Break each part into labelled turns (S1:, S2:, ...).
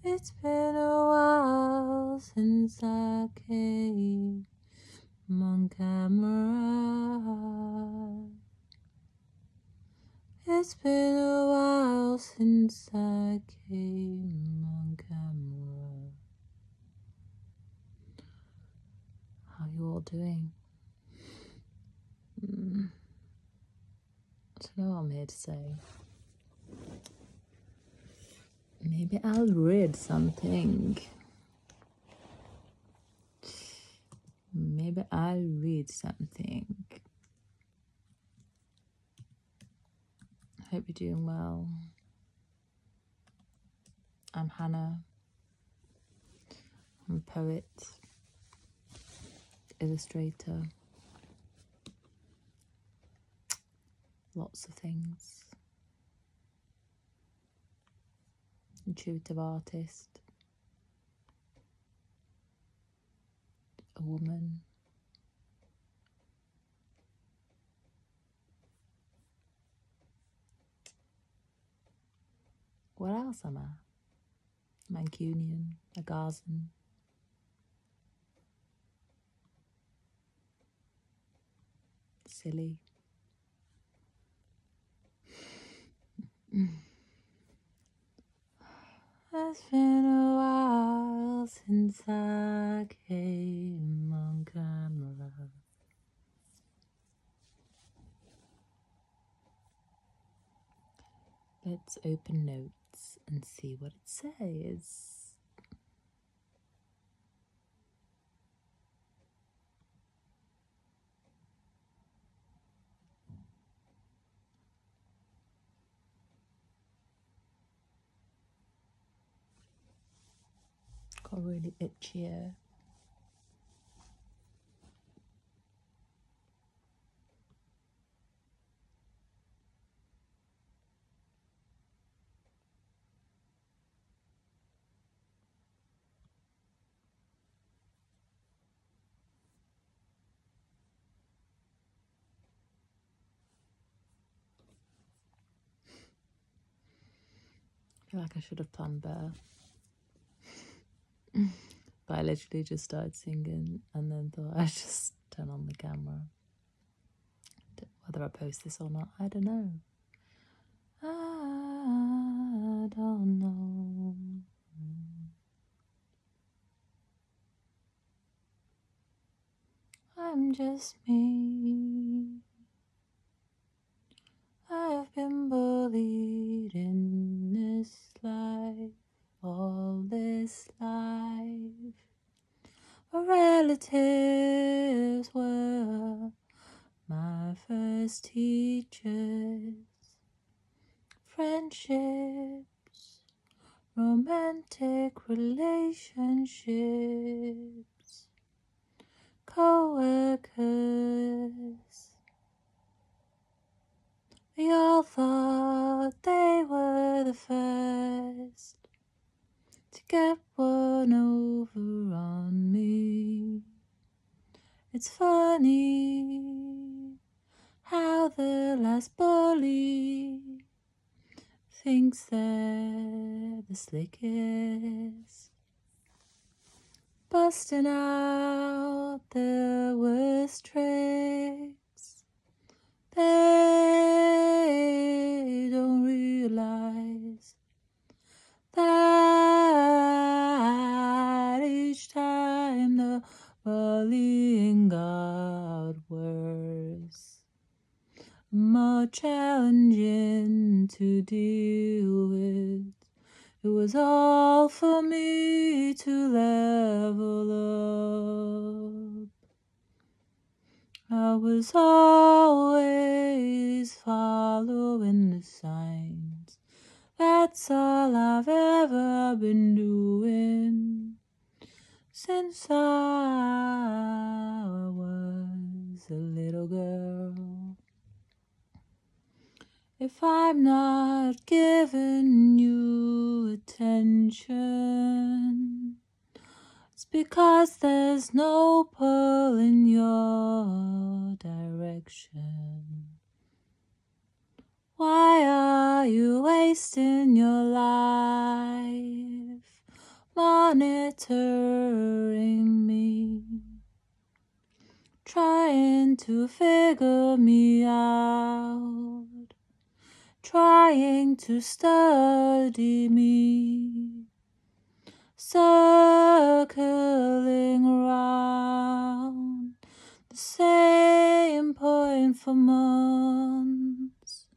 S1: It's been a while since I came on camera. It's been a while since I came on camera. How are you all doing? I don't know what I'm here to say. Maybe I'll read something. Maybe I'll read something. Hope you're doing well. I'm Hannah. I'm a poet, illustrator, lots of things. Intuitive artist, a woman, what else am I? Mancunian, a Gazan, silly. It's been a while since I came on camera. Let's open notes and see what it says. Got really itchy ear. I feel like I should have planned better. But I literally just started singing and then thought I'd just turn on the camera. Whether I post this or not, I don't know. I don't know. I'm just me. I've been bullied in this life, all this life. My relatives were my first teachers. Friendships, romantic relationships, co-workers. We all thought they were the first to get one over on me. It's funny how the last bully thinks they're the slickest, busting out their worst tricks. They don't realize that each time the bullying got worse, more challenging to deal with. It was all for me to level up. I was always following the signs. That's all I've ever been doing since I was a little girl. If I'm not giving you attention, it's because there's no pull in your direction. Why are you wasting your life monitoring me, trying to figure me out, trying to study me, circling round the same point for months,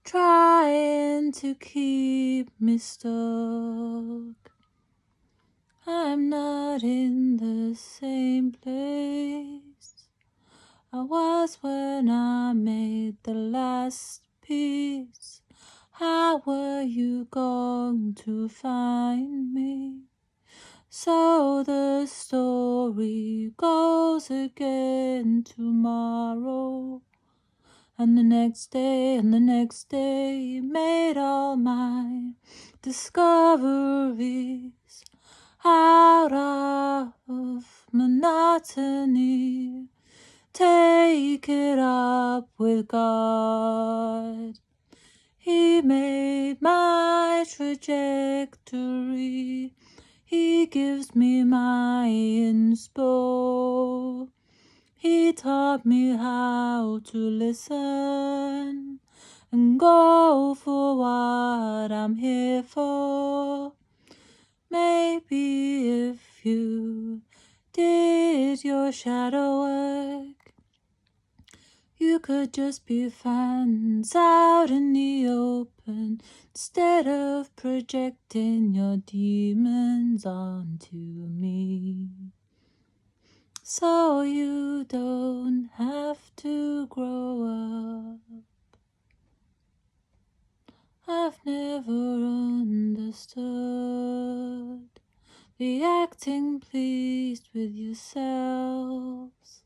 S1: trying to keep me stuck. I'm not in the same place I was when I made the last piece. How were you going to find me? So the story goes again tomorrow, and the next day, and the next day, made all my discoveries out of monotony. Take it up with God. He made my trajectory. He gives me my inspo. He taught me how to listen and go for what I'm here for. Maybe if you did your shadow work, you could just be fans out in the open instead of projecting your demons onto me. So you don't have to grow up. I've never understood the acting pleased with yourselves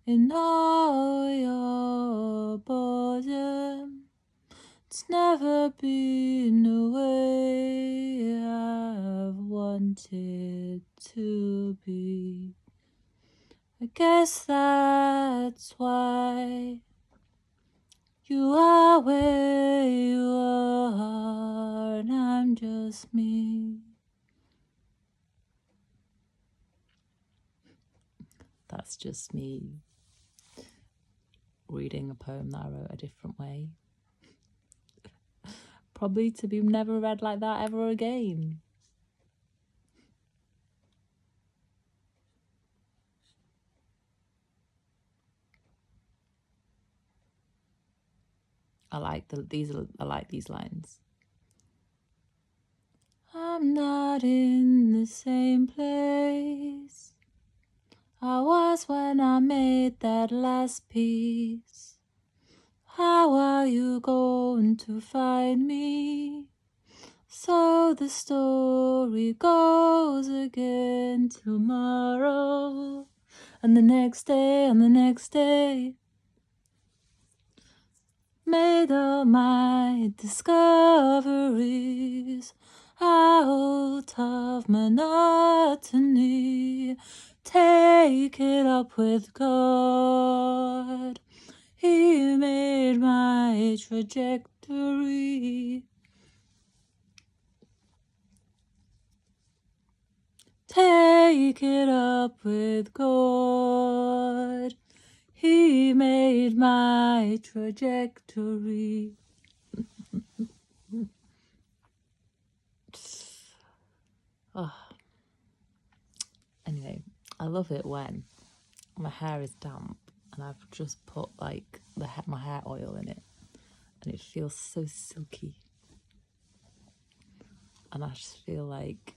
S1: in all your boredom. It's never been the way I've wanted to be. I guess that's why you are where you are, and I'm just me. That's just me reading a poem that I wrote a different way. Probably to be never read like that ever again. I like these lines. I'm not in the same place I was when I made that last piece. How are you going to find me? So the story goes again tomorrow, and the next day, and the next day. Made all my discoveries out of monotony. Take it up with God. He made my trajectory. Take it up with God. He made my trajectory. Oh. Anyway, I love it when my hair is damp and I've just put like my hair oil in it and it feels so silky. And I just feel like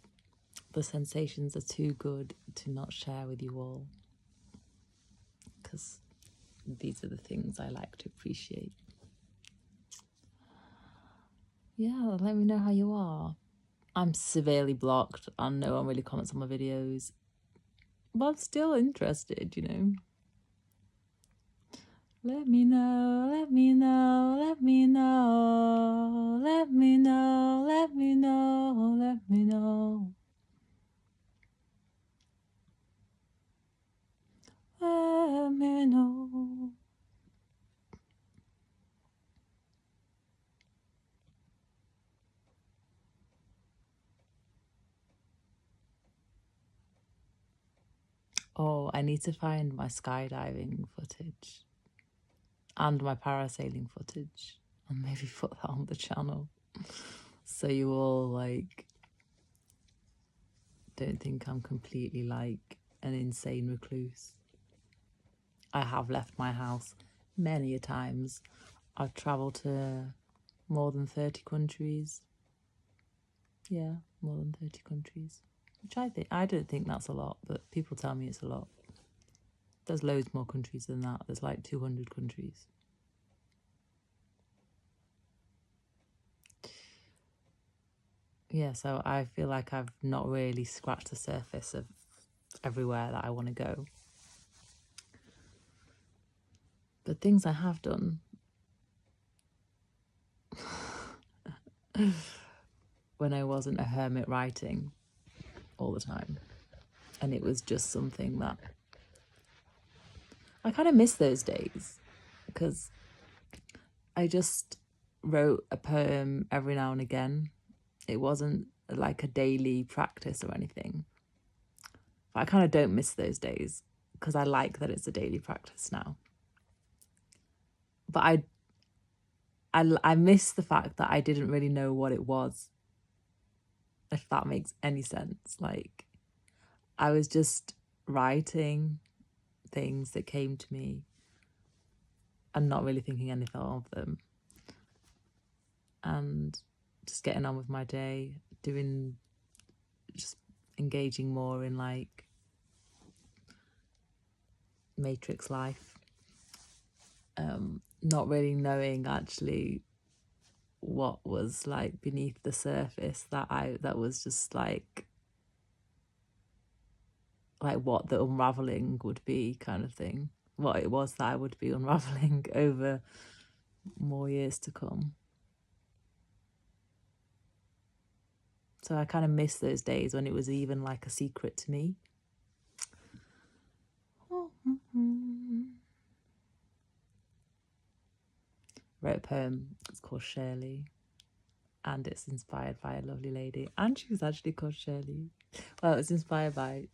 S1: the sensations are too good to not share with you all, because these are the things I like to appreciate. Yeah, let me know how you are. I'm severely blocked and no one really comments on my videos, but I'm still interested, you know. Let me know, let me know, let me know, let me know, let me know, let me know. Let me know. Oh, I need to find my skydiving footage and my parasailing footage and maybe put that on the channel. So you all like don't think I'm completely like an insane recluse. I have left my house many a times. I've travelled to more than 30 countries. Yeah, more than 30 countries. Which I don't think that's a lot, but people tell me it's a lot. There's loads more countries than that. There's like 200 countries. Yeah, so I feel like I've not really scratched the surface of everywhere that I want to go. But things I have done. When I wasn't a hermit writing all the time. And it was just something that I kind of miss those days, because I just wrote a poem every now and again. It wasn't like a daily practice or anything. But I kind of don't miss those days because I like that it's a daily practice now. But I miss the fact that I didn't really know what it was, if that makes any sense. Like, I was just writing things that came to me and not really thinking anything of them, and just getting on with my day, just engaging more in like Matrix life, not really knowing actually what was like beneath the surface, that was just like what the unraveling would be, kind of thing, what it was that I would be unraveling over more years to come. So I kind of miss those days when it was even like a secret to me. Wrote a poem, it's called Shirley, and it's inspired by a lovely lady, and she was actually called Shirley. Well, it was inspired by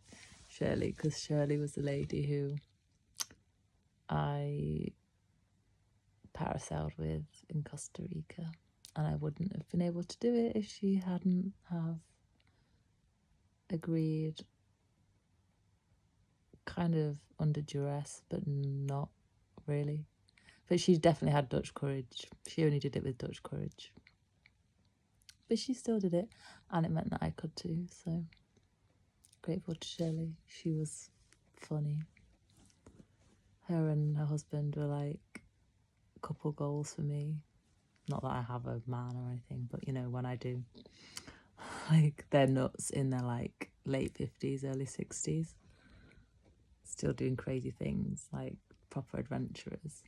S1: Shirley because Shirley was the lady who I parasailed with in Costa Rica, and I wouldn't have been able to do it if she hadn't have agreed, kind of under duress, but not really. But she definitely had Dutch courage. She only did it with Dutch courage. But she still did it, and it meant that I could too, so grateful to Shirley. She was funny. Her and her husband were like couple goals for me. Not that I have a man or anything, but you know, when I do, like, they're nuts in their like late 50s, early 60s, still doing crazy things, like proper adventurers.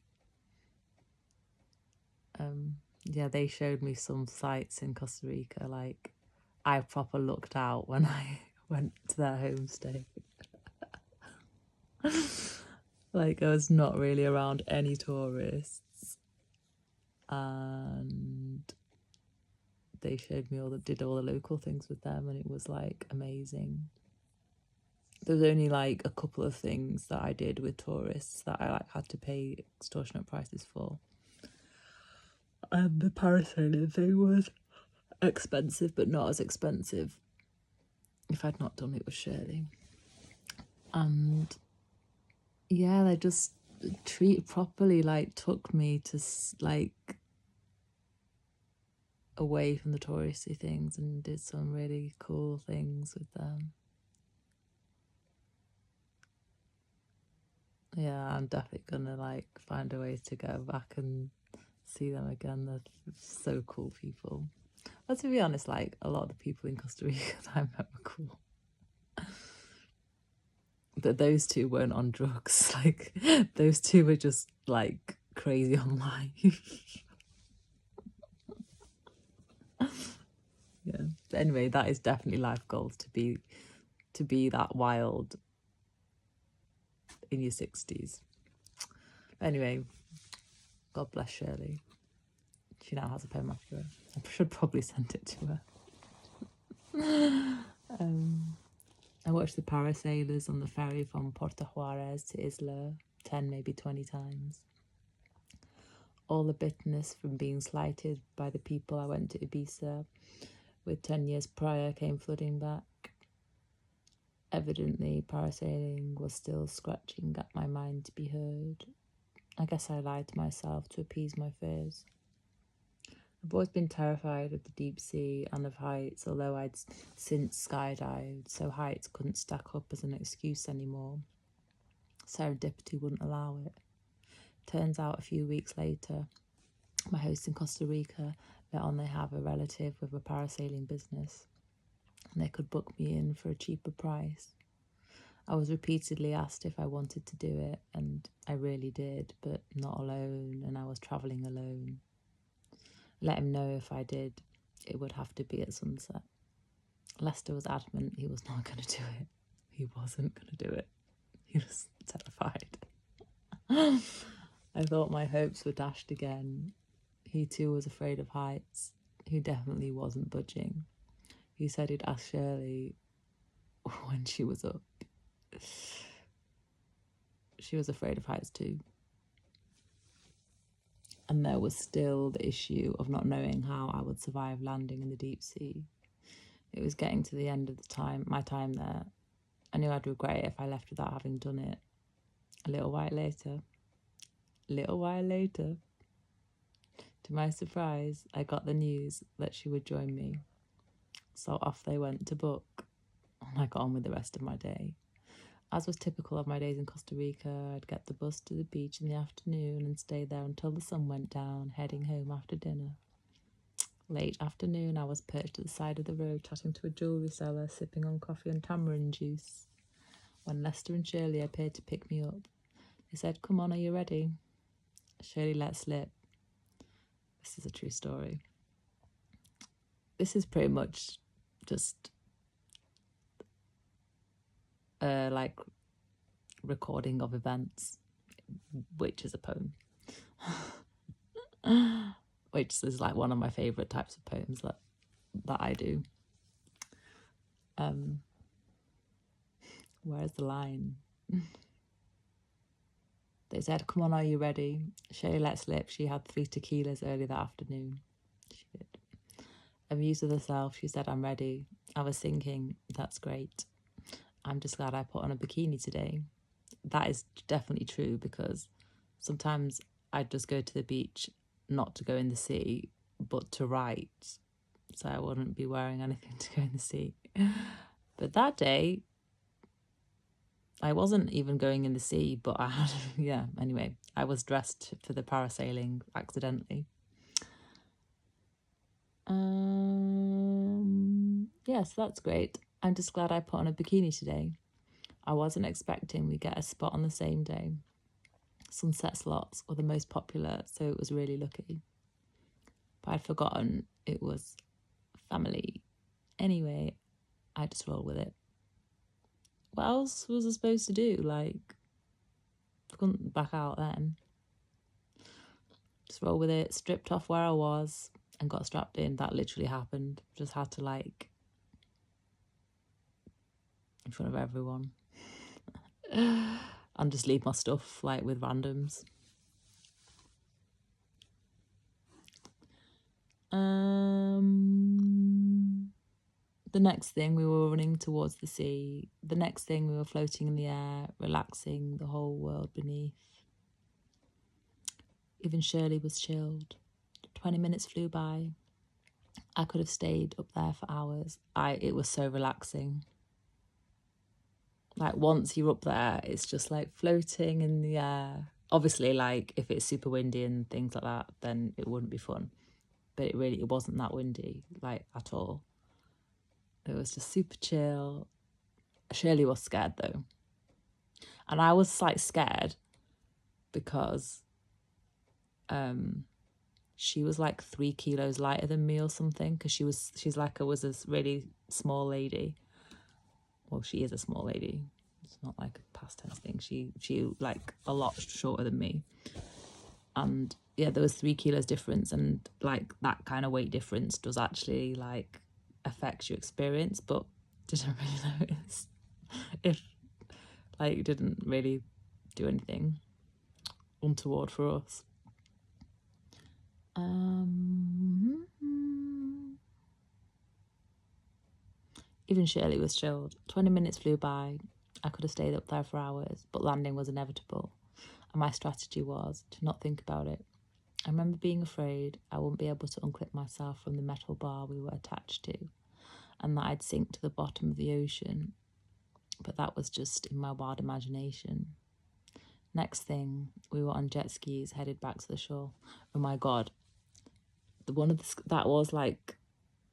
S1: Yeah, they showed me some sights in Costa Rica. Like, I proper looked out when I went to their homestay. Like, I was not really around any tourists, and they showed me did all the local things with them, and it was like amazing. There was only like a couple of things that I did with tourists that I like had to pay extortionate prices for. And the parasailing thing was expensive, but not as expensive if I'd not done it with Shirley. And yeah, they just properly like took me to like away from the touristy things and did some really cool things with them. Yeah, I'm definitely gonna like find a way to go back and see them again. They're so cool people. But to be honest, like, a lot of the people in Costa Rica that I met were cool. But those two weren't on drugs. Like, those two were just like crazy on life. Yeah. But anyway, that is definitely life goals, to be that wild in your 60s. Anyway, God bless Shirley. She now has a poem after her. I should probably send it to her. I watched the parasailers on the ferry from Puerto Juarez to Isla 10, maybe 20 times. All the bitterness from being slighted by the people I went to Ibiza with 10 years prior came flooding back. Evidently, parasailing was still scratching at my mind to be heard. I guess I lied to myself to appease my fears. I've always been terrified of the deep sea and of heights, although I'd since skydived, so heights couldn't stack up as an excuse anymore. Serendipity wouldn't allow it. Turns out a few weeks later, my host in Costa Rica let on they have a relative with a parasailing business, and they could book me in for a cheaper price. I was repeatedly asked if I wanted to do it, and I really did, but not alone, and I was travelling alone. Let him know if I did, it would have to be at sunset. Lester was adamant he was not going to do it. He wasn't going to do it. He was terrified. I thought my hopes were dashed again. He too was afraid of heights. He definitely wasn't budging. He said he'd ask Shirley when she was up. She was afraid of heights too. And there was still the issue of not knowing how I would survive landing in the deep sea. It was getting to the end of my time there. I knew I'd regret it if I left without having done it. A little while later, to my surprise, I got the news that she would join me. So off they went to book, and I got on with the rest of my day. As was typical of my days in Costa Rica, I'd get the bus to the beach in the afternoon and stay there until the sun went down, heading home after dinner. Late afternoon, I was perched at the side of the road chatting to a jewellery seller, sipping on coffee and tamarind juice, when Lester and Shirley appeared to pick me up. They said, "Come on, are you ready?" Shirley let slip. This is a true story. This is pretty much just like recording of events, which is a poem. Which is like one of my favourite types of poems that I do. Where's the line? They said, "Come on, are you ready?" Shirley let slip. She had 3 tequilas early that afternoon. She did. Amused with herself, she said, "I'm ready." I was thinking, that's great. I'm just glad I put on a bikini today. That is definitely true, because sometimes I'd just go to the beach, not to go in the sea, but to write. So I wouldn't be wearing anything to go in the sea. But that day, I wasn't even going in the sea, but I had, anyway, I was dressed for the parasailing accidentally. So that's great. I'm just glad I put on a bikini today. I wasn't expecting we'd get a spot on the same day. Sunset slots were the most popular, so it was really lucky. But I'd forgotten it was family. Anyway, I just rolled with it. What else was I supposed to do? Like, I couldn't back out then. Just roll with it, stripped off where I was and got strapped in. That literally happened. Just had to, like, in front of everyone. And just leave my stuff, like, with randoms. The next thing, we were running towards the sea. The next thing, we were floating in the air, relaxing, the whole world beneath. Even Shirley was chilled. 20 minutes flew by. I could have stayed up there for hours. It was so relaxing. Like, once you're up there, it's just like floating in the air. Obviously, like, if it's super windy and things like that, then it wouldn't be fun. But it wasn't that windy, like, at all. It was just super chill. Shirley was scared, though. And I was, like, scared because she was, like, 3 kilos lighter than me or something, because was a really small lady. Well, she is a small lady. It's not like a past tense thing. She like, a lot shorter than me. And, yeah, there was 3 kilos difference, and, like, that kind of weight difference does actually, like, affect your experience, but didn't really notice. If like it didn't really do anything untoward for us. Even Shirley was chilled. 20 minutes flew by. I could have stayed up there for hours, but landing was inevitable, and my strategy was to not think about it. I remember being afraid I wouldn't be able to unclip myself from the metal bar we were attached to, and that I'd sink to the bottom of the ocean, but that was just in my wild imagination. Next thing, we were on jet skis headed back to the shore. Oh my God. That was like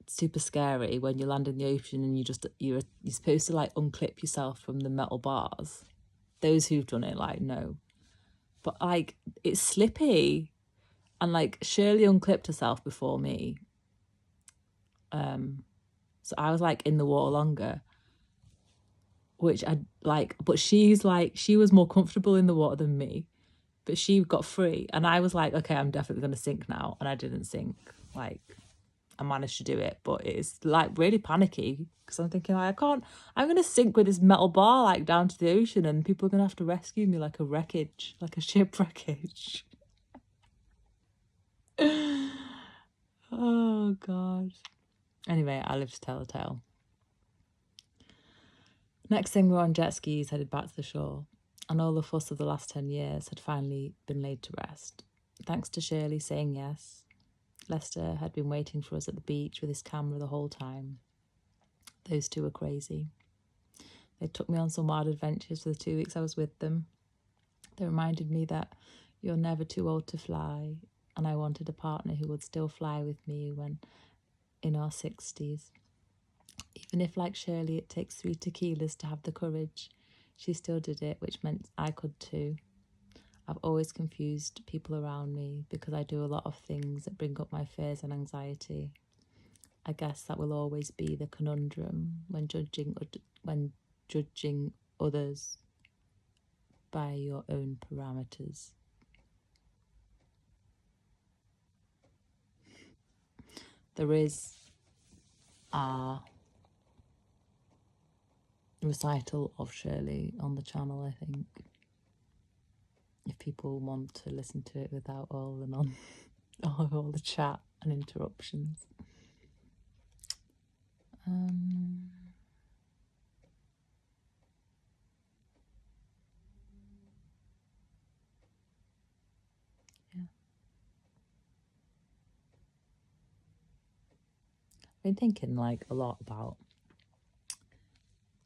S1: super scary when you land in the ocean and you're supposed to like unclip yourself from the metal bars. Those who've done it like know. But like it's slippy, and like Shirley unclipped herself before me. So I was like in the water longer, which I like, but she was more comfortable in the water than me, but she got free, and I was like, okay, I'm definitely gonna sink now, and I didn't sink. Like I managed to do it, but it's like really panicky because I'm thinking like, I'm gonna sink with this metal bar like down to the ocean, and people are gonna have to rescue me like a ship wreckage. Oh God. Anyway, I live to tell a tale. Next thing, we were on jet skis headed back to the shore, and all the fuss of the last 10 years had finally been laid to rest. Thanks to Shirley saying yes, Lester had been waiting for us at the beach with his camera the whole time. Those two were crazy. They took me on some wild adventures for the 2 weeks I was with them. They reminded me that you're never too old to fly, and I wanted a partner who would still fly with me when in our 60s. Even if, like Shirley, it takes 3 tequilas to have the courage, she still did it, which meant I could too. I've always confused people around me because I do a lot of things that bring up my fears and anxiety. I guess that will always be the conundrum when judging others by your own parameters. There is a recital of Shirley on the channel, I think, if people want to listen to it without all the chat and interruptions. I've been thinking like a lot about,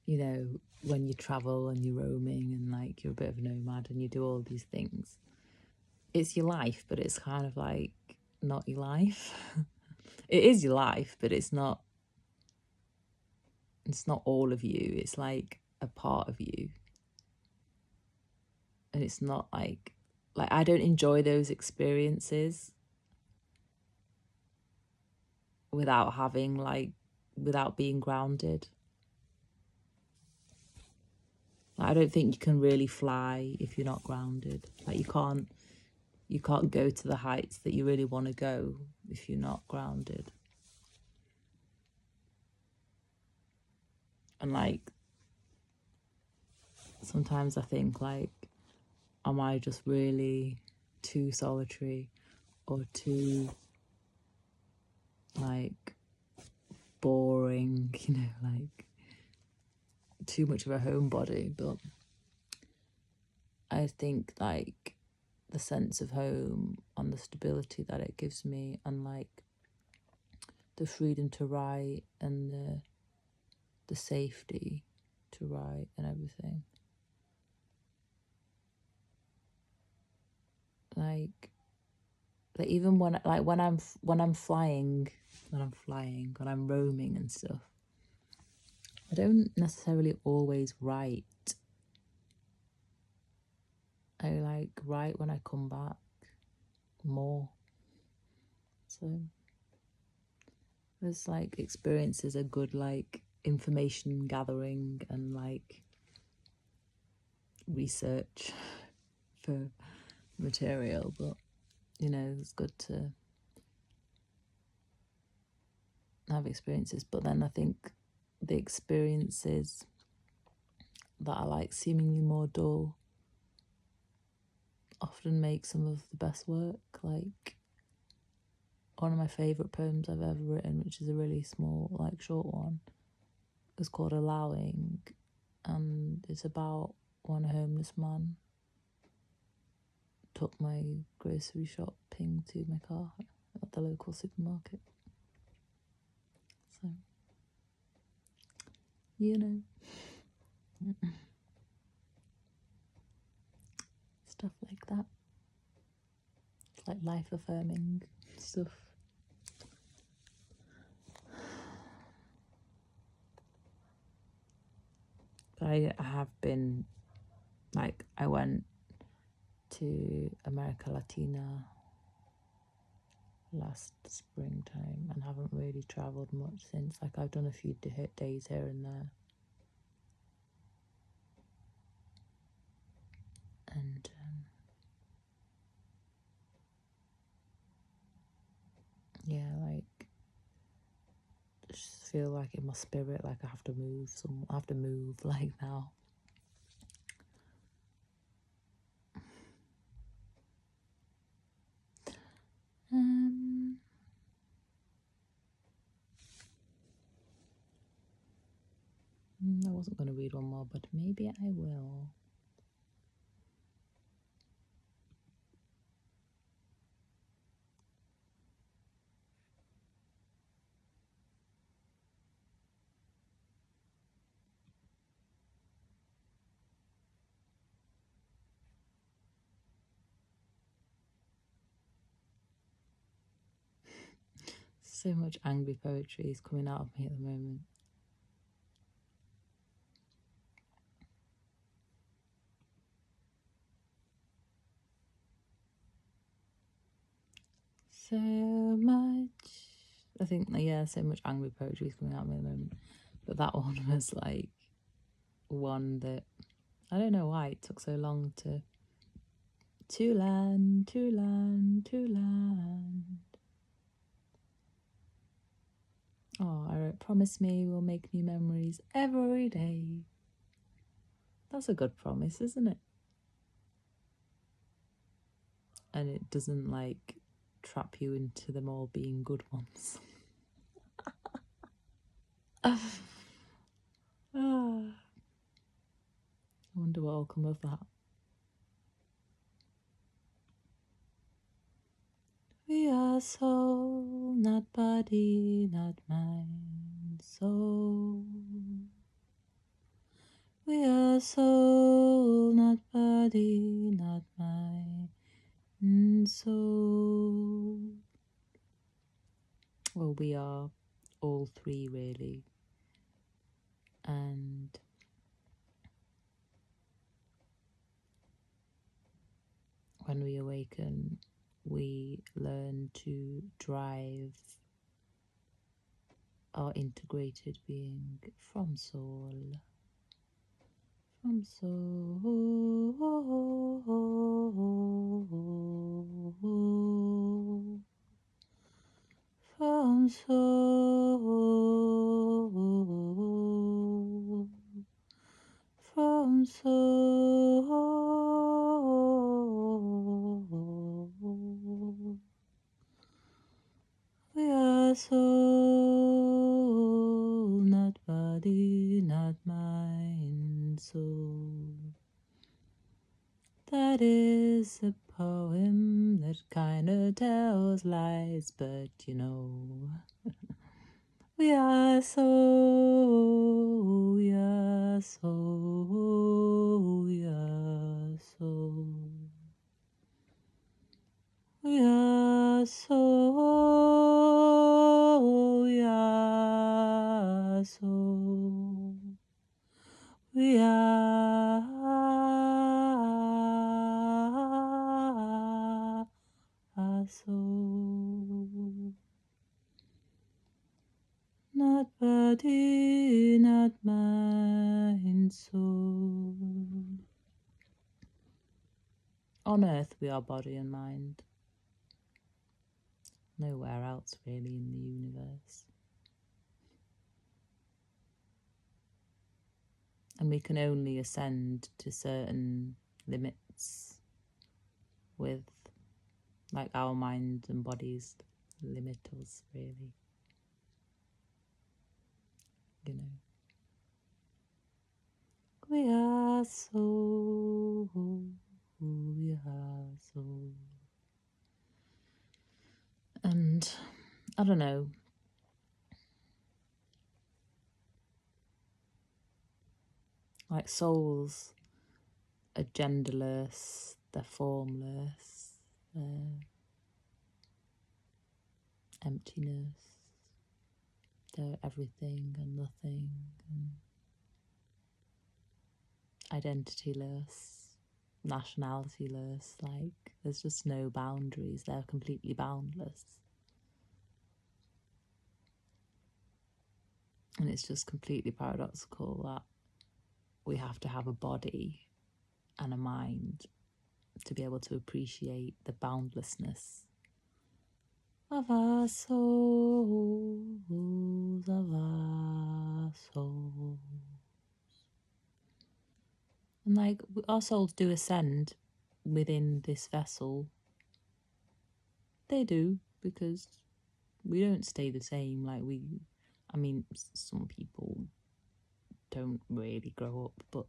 S1: you know, when you travel and you're roaming and like you're a bit of a nomad and you do all these things. It's your life, but it's kind of like not your life. It is your life, but it's not all of you. It's like a part of you. And it's not like I don't enjoy those experiences without being grounded. I don't think you can really fly if you're not grounded. Like you can't go to the heights that you really want to go if you're not grounded. And like sometimes I think like, am I just really too solitary or too like boring, you know, like too much of a homebody? But I think like the sense of home and the stability that it gives me, and like the freedom to write and the safety to write and everything, like even when I'm flying, when I'm roaming and stuff, I don't necessarily always write. I like write when I come back more. So there's like experiences are good, like information gathering and like research for material, but you know, it's good to have experiences. But then I think the experiences that are like seemingly more dull often make some of the best work. Like one of my favourite poems I've ever written, which is a really small, like short one, is called Allowing, and it's about one homeless man took my grocery shopping to my car at the local supermarket. So, you know, stuff like that. It's like life affirming stuff. But I have been, like, I went to America Latina last springtime and haven't really travelled much since. Like, I've done a few days here and there. And yeah, like, I just feel like in my spirit, like I have to move like now. I wasn't going to read one more, but maybe I will. So much angry poetry is coming out of me at the moment. So much, I think, yeah, so much angry poetry is coming out of me at the moment. But that one was like one that, I don't know why it took so long to land, to land, to land. Oh, I wrote, promise me we'll make new memories every day. That's a good promise, isn't it? And it doesn't like trap you into them all being good ones. I wonder what will come of that. We are soul, not body, not mind, soul. We are soul, not body, not mind, soul. Well, we are all three, really. And when we awaken, we learn to drive our integrated being from soul. From soul. From soul. From soul. We are soul, not body, not mind, soul. That is a poem that kinda tells lies, but you know. We are soul, we are soul, we are soul. We are soul, we are soul. We are soul. Not body, not mind, soul. On earth we are body and mind. Nowhere else really in the universe. And we can only ascend to certain limits with, like, our mind and bodies limit us, really. You know. We are so, we are so. And I don't know. Like, souls are genderless, they're formless, they're emptiness, they're everything and nothing, and identityless, nationalityless. Like, there's just no boundaries, they're completely boundless. And it's just completely paradoxical that we have to have a body and a mind to be able to appreciate the boundlessness of our souls, of our souls. And like, our souls do ascend within this vessel. They do, because we don't stay the same. Like, I mean, some people don't really grow up, but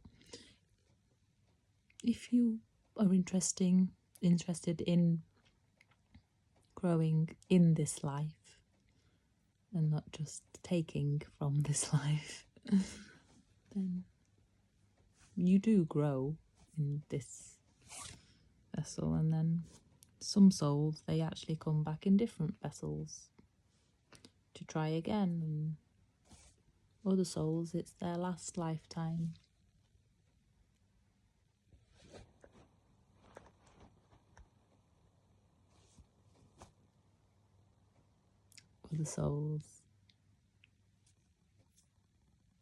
S1: if you are interested in growing in this life and not just taking from this life, then you do grow in this vessel. And then some souls, they actually come back in different vessels to try again, and other souls, it's their last lifetime. Other souls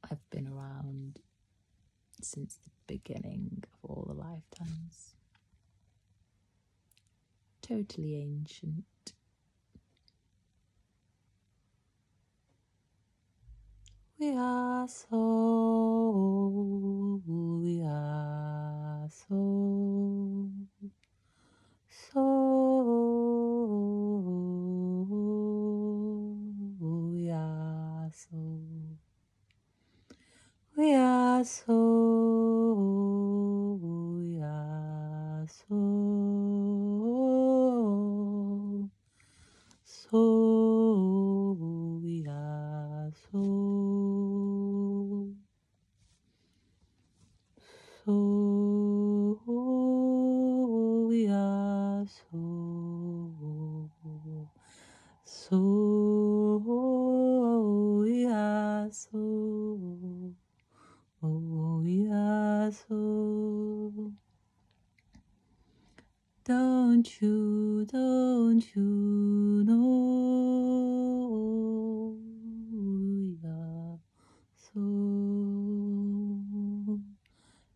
S1: have been around since the beginning of all the lifetimes. Totally ancient. We are so, we are so, so, we are so, we are so, we are so, so, we are so, so, we are so, so, we are so, we are so. Don't you know we are so?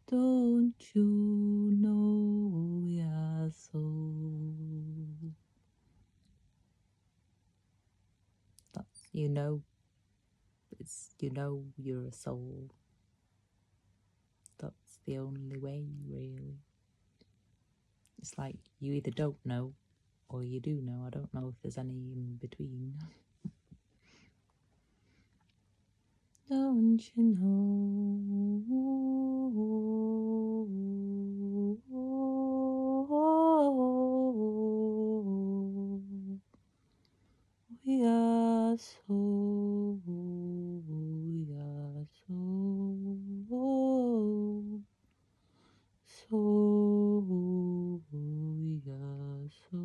S1: Don't you know we are so? That's, you're a soul. That's the only way, really. It's like, you either don't know or you do know. I don't know if there's any in between. Don't you know we are so, we are so, so, we are so.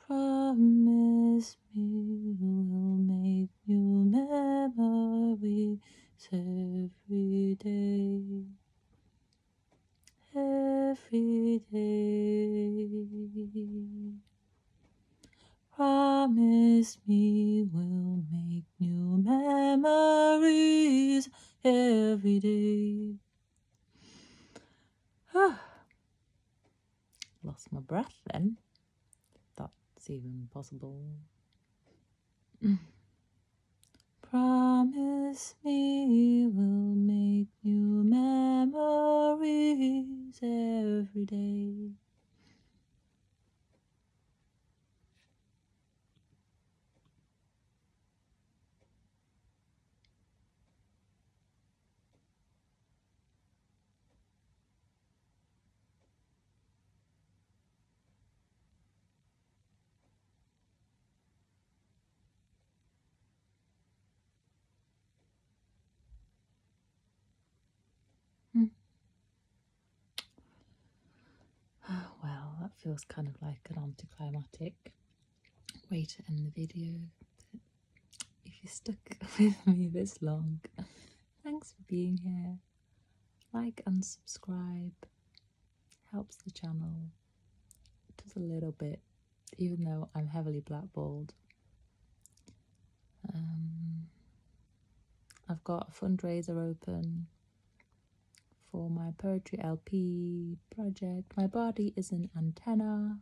S1: Promise me we'll make new memories every day, every day. Promise me we'll make new memories every day. Lost my breath then. That's even possible. Promise me we'll make new memories every day. Well, that feels kind of like an anticlimactic way to end the video. But if you stuck with me this long, thanks for being here. Like and subscribe. Helps the channel. Just a little bit, even though I'm heavily blackballed. I've got a fundraiser open for my poetry LP project. My body is an antenna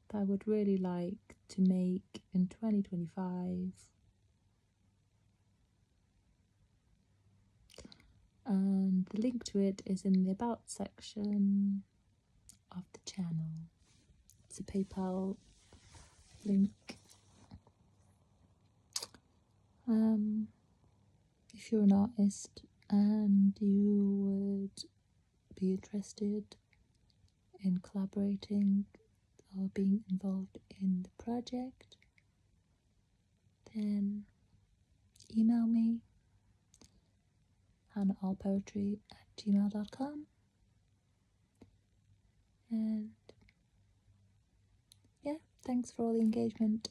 S1: that I would really like to make in 2025. And the link to it is in the About section of the channel. It's a PayPal link. If you're an artist and you would be interested in collaborating or being involved in the project, then email me hannahahlepoetry@gmail.com. And yeah, thanks for all the engagement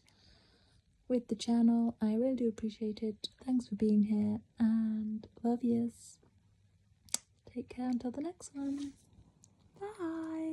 S1: with the channel. I really do appreciate it. Thanks for being here and love yous. Take care until the next one. Bye.